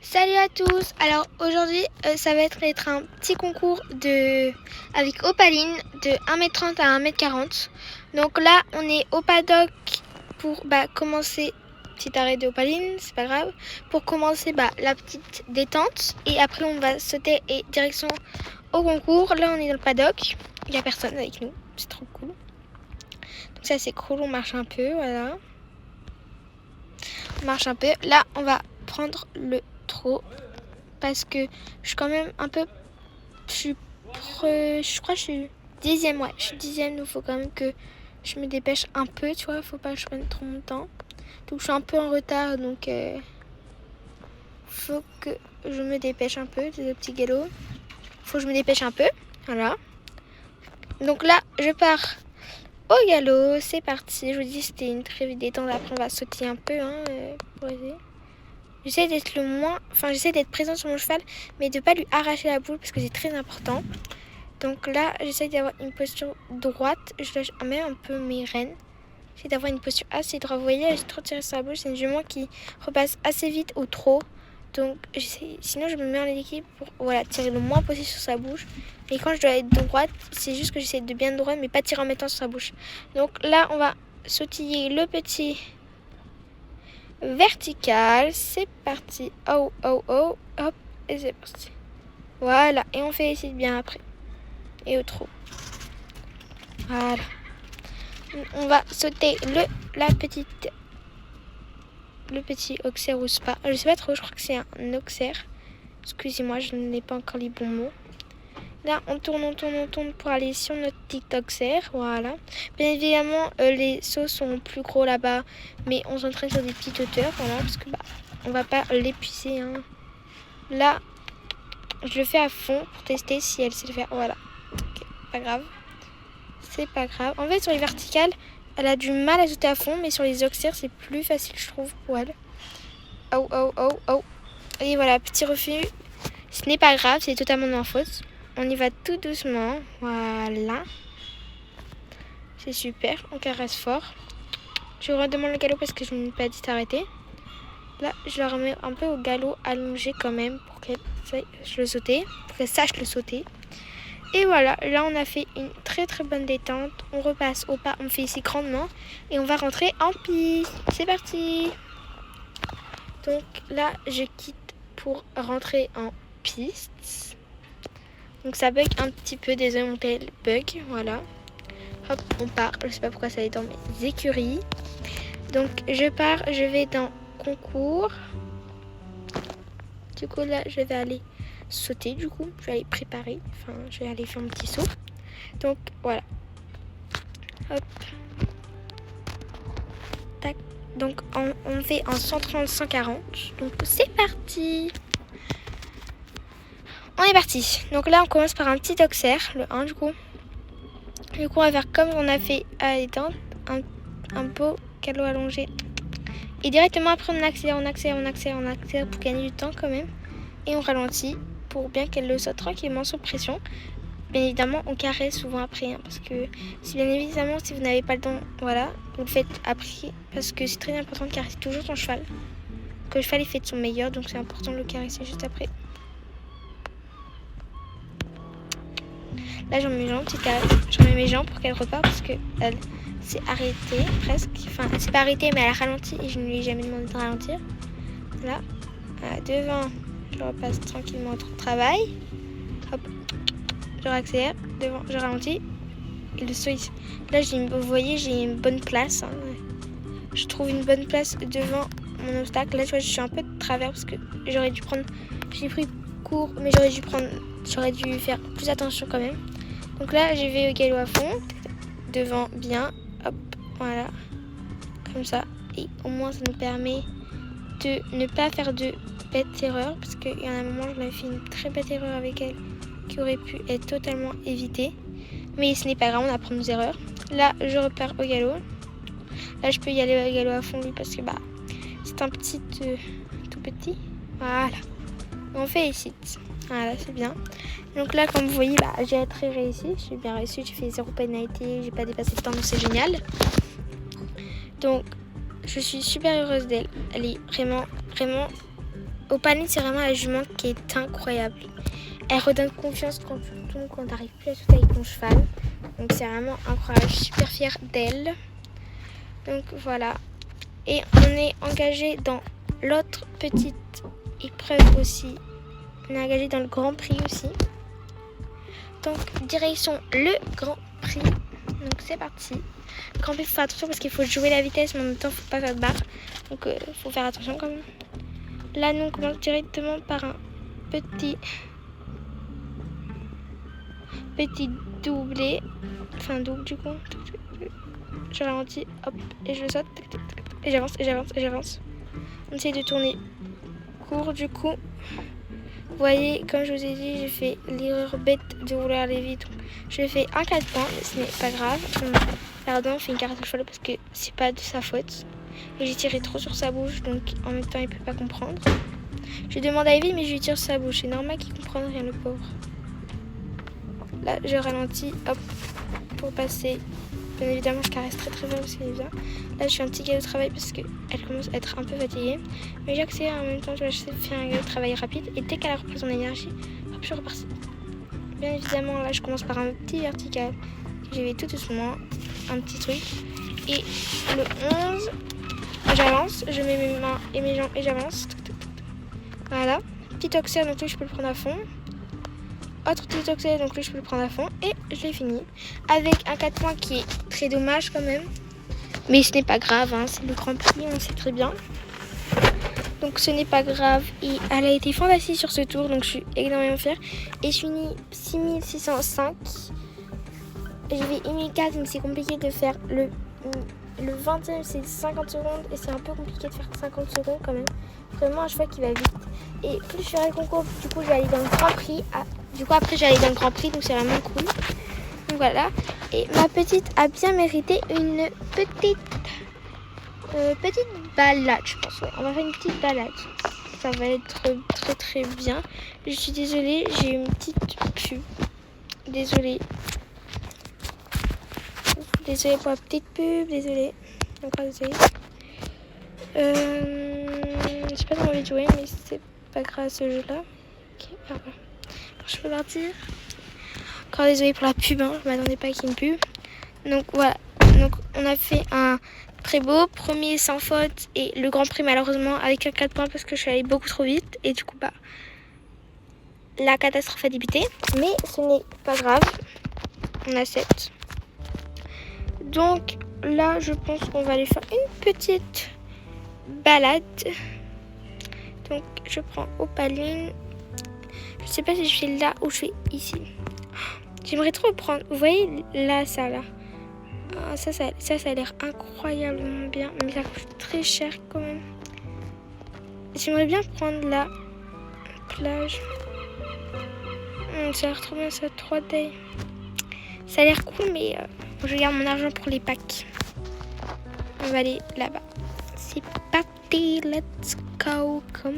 Salut à tous. Alors aujourd'hui ça va être un petit concours avec Opaline de 1m30 à 1m40. Donc là on est au paddock pour commencer. Petit arrêt de Opaline, c'est pas grave. Pour commencer la petite détente. Et après on va sauter et direction au concours. Là on est dans le paddock. Il n'y a personne avec nous. C'est trop cool. Donc ça c'est cool, on marche un peu, voilà. On marche un peu. Là on va prendre le trop parce que je suis quand même un peu, je crois que je suis dixième, ouais, je suis dixième, donc il faut quand même que je me dépêche un peu, tu vois, faut pas que je prenne trop mon temps. Donc je suis un peu en retard, donc faut que je me dépêche un peu, des petits galops. Faut que je me dépêche un peu, voilà. Donc là, je pars au galop, c'est parti. Je vous dis, c'était une très vite détente. Après, on va sauter un peu, pour aider. J'essaie d'être présente sur mon cheval, mais de ne pas lui arracher la boule parce que c'est très important. Donc là, j'essaie d'avoir une posture droite. Je lâche même un peu mes rênes. J'essaie d'avoir une posture assez droite. Vous voyez, j'ai trop tiré sur la bouche. C'est une jument qui repasse assez vite au trot. Donc sinon, je me mets en équilibre pour tirer le moins possible sur sa bouche. Et quand je dois être droite, c'est juste que j'essaie de bien droite, mais pas tirer en mettant sur sa bouche. Donc là, on va sautiller le petit vertical, c'est parti. Oh, oh, oh, hop, et c'est parti. Voilà, et on félicite bien après. Et au trot. Voilà. On va sauter le petit auxerre ou spa. Je sais pas trop, je crois que c'est un auxerre. Excusez-moi, je n'ai pas encore les bons mots. Là, on tourne pour aller sur notre petit auxerre. Voilà. Bien évidemment, les sauts sont plus gros là-bas, mais on s'entraîne sur des petites hauteurs. Voilà, parce que on va pas l'épuiser. Hein. Là, je le fais à fond pour tester si elle sait le faire. Voilà. Okay, pas grave. C'est pas grave. En fait, sur les verticales, elle a du mal à sauter à fond, mais sur les auxerres, c'est plus facile, je trouve, pour elle. Oh, oh, oh, oh. Et voilà, petit refus. Ce n'est pas grave, c'est totalement de ma faute. On y va tout doucement. Voilà. C'est super. On caresse fort. Je redemande le galop parce que je ne m'ai pas dit d'arrêter. Là, je la remets un peu au galop allongé quand même pour qu'elle sache le sauter. Et voilà, là on a fait une très très bonne détente. On repasse au pas, on fait ici grandement et on va rentrer en piste. C'est parti. Donc là, je quitte pour rentrer en piste. Donc ça bug un petit peu, désolé mon tel bug, voilà. Hop, on part, je sais pas pourquoi ça est dans mes écuries. Donc je pars, je vais dans concours. Du coup là, je vais aller sauter du coup, je vais aller préparer, je vais aller faire mon petit saut. Donc voilà. Hop. Tac. Donc on fait en 130-140. Donc c'est parti. On est parti. Donc là on commence par un petit auxerre, le 1 du coup. Du coup on va faire comme on a fait à l'étente, un beau galop allongé. Et directement après on accélère pour gagner du temps quand même. Et on ralentit pour bien qu'elle le saute tranquillement sous pression. Bien évidemment on caresse souvent après, parce que si vous n'avez pas le temps, voilà, vous le faites après, parce que c'est très important de caresser toujours son cheval. Que le cheval il fait de son meilleur, donc c'est important de le caresser juste après. Là j'en mets mes jambes pour qu'elle repart parce que elle s'est arrêtée presque. Enfin elle s'est pas arrêtée mais elle a ralenti et je ne lui ai jamais demandé de ralentir. Là, devant, je repasse tranquillement au travail. Hop, je réaccélère, devant, je ralentis. Et le saut ici. Là vous voyez j'ai une bonne place. Je trouve une bonne place devant mon obstacle. Là tu vois je suis un peu de travers parce que j'ai pris court mais j'aurais dû faire plus attention quand même. Donc là, je vais au galop à fond, devant bien, hop, voilà, comme ça. Et au moins, ça nous permet de ne pas faire de bêtes erreurs, parce qu'il y en a un moment, je m'avais fait une très bête erreur avec elle, qui aurait pu être totalement évitée. Mais ce n'est pas grave, on apprend nos erreurs. Là, je repars au galop. Là, je peux y aller au galop à fond, lui, parce que c'est un petit, tout petit. Voilà, on félicite. Voilà, c'est bien. Donc là, comme vous voyez, j'ai très réussi. J'ai bien réussi. J'ai fait 0 pénalité. J'ai pas dépassé le temps, donc c'est génial. Donc, je suis super heureuse d'elle. Elle est vraiment, vraiment Opaline, c'est vraiment la jument qui est incroyable. Elle redonne confiance quand tu tombes, quand tu n'arrives plus à sauter avec ton cheval. Donc c'est vraiment incroyable, je suis super fière d'elle. Donc voilà. Et on est engagé dans l'autre petite épreuve aussi. On est engagé dans le Grand Prix aussi. Donc direction le Grand Prix. Donc c'est parti. Le Grand Prix, il faut faire attention parce qu'il faut jouer la vitesse, mais en même temps il ne faut pas faire de barre. Donc il faut faire attention quand même. Là nous on commence directement par un petit doublé. Enfin double du coup. Je ralentis, hop, et je saute. Et j'avance, et j'avance, et j'avance. On essaye de tourner court du coup. Vous voyez, comme je vous ai dit, j'ai fait l'erreur bête de rouler à vite. Je fais un 4 points, mais ce n'est pas grave. Pardon, on fait une carte au cheval parce que c'est pas de sa faute. Et j'ai tiré trop sur sa bouche, donc en même temps, il peut pas comprendre. Je demande à Evie, mais je lui tire sur sa bouche. C'est normal qu'il comprenne rien, le pauvre. Là, je ralentis, hop, pour passer. Bien évidemment, je caresse très très bien aussi Evie. Là, je suis un petit gars de travail parce qu'elle commence à être un peu fatiguée. Mais j'accélère en même temps, je vais faire un gars de travail rapide. Et dès qu'elle a repris son énergie, hop, je suis repartie. Bien évidemment, là, je commence par un petit vertical. J'y vais tout doucement, un petit truc. Et le 11, j'avance, je mets mes mains et mes jambes et j'avance. Voilà. Petit oxer, donc lui, je peux le prendre à fond. Autre petit oxy, donc lui je peux le prendre à fond et je l'ai fini avec un 4 points qui est très dommage quand même, mais ce n'est pas grave, hein, c'est le Grand Prix, on sait très bien, donc ce n'est pas grave. Et elle a été fantastique sur ce tour, donc je suis énormément fière et je finis 6605. J'ai fait 1004, donc c'est compliqué de faire le 20e, c'est 50 secondes et c'est un peu compliqué de faire 50 secondes quand même, vraiment un cheval qui va vite. Et plus je ferai le concours, du coup je vais aller dans le Grand Prix. Du coup après j'allais dans le Grand Prix, donc c'est vraiment cool. Donc voilà. Et ma petite a bien mérité une petite balade, je pense. Ouais, on va faire une petite balade. Ça va être très très bien. Je suis désolée, j'ai une petite pub. Désolée. Désolée pour la petite pub, désolée. Encore désolée. J'ai pas trop envie de jouer, mais c'est pas grave à ce jeu-là. Ok, alors, je peux partir. Encore désolée pour la pub, hein, je m'attendais pas qu'il y ait une pub. Donc voilà, donc on a fait un très beau premier sans faute et le Grand Prix malheureusement avec un 4 points parce que je suis allée beaucoup trop vite et du coup bah la catastrophe a débuté. Mais ce n'est pas grave, on a 7. Donc là je pense qu'on va aller faire une petite balade. Donc je prends Opaline. Je sais pas si je fais là ou je fais ici. J'aimerais trop prendre. Vous voyez là, ça là. Ah, ça a l'air incroyablement bien. Mais ça coûte très cher quand même. J'aimerais bien prendre la plage. Ça a l'air trop bien, ça 3D. Ça a l'air cool, mais je garde mon argent pour les packs. On va aller là-bas. C'est parti, let's go. Comment